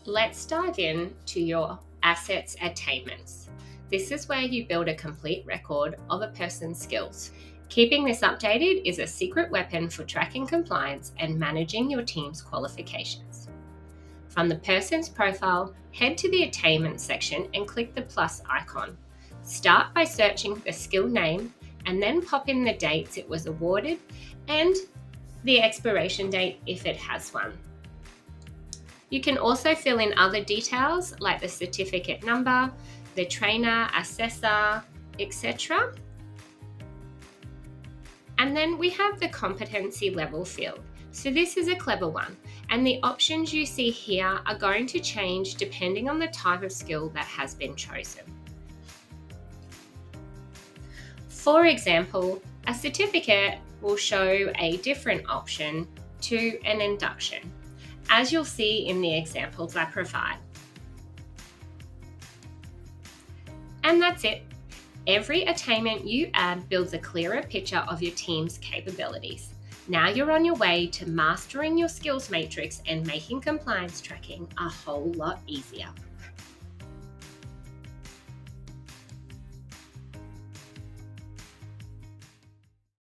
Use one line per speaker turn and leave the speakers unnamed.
Let's dive in to your assets attainments. This is where you build a complete record of a person's skills. Keeping this updated is a secret weapon for tracking compliance and managing your team's qualifications. From the person's profile, head to the Attainment section and click the plus icon. Start by searching the skill name and then pop in the dates it was awarded and the expiration date if it has one. You can also fill in other details like the certificate number, the trainer, assessor, etc. And then we have the competency level field. So this is a clever one, and the options you see here are going to change depending on the type of skill that has been chosen. For example, a certificate will show a different option to an induction, as you'll see in the examples I provide. And that's it. Every attainment you add builds a clearer picture of your team's capabilities. Now you're on your way to mastering your skills matrix and making compliance tracking a whole lot easier.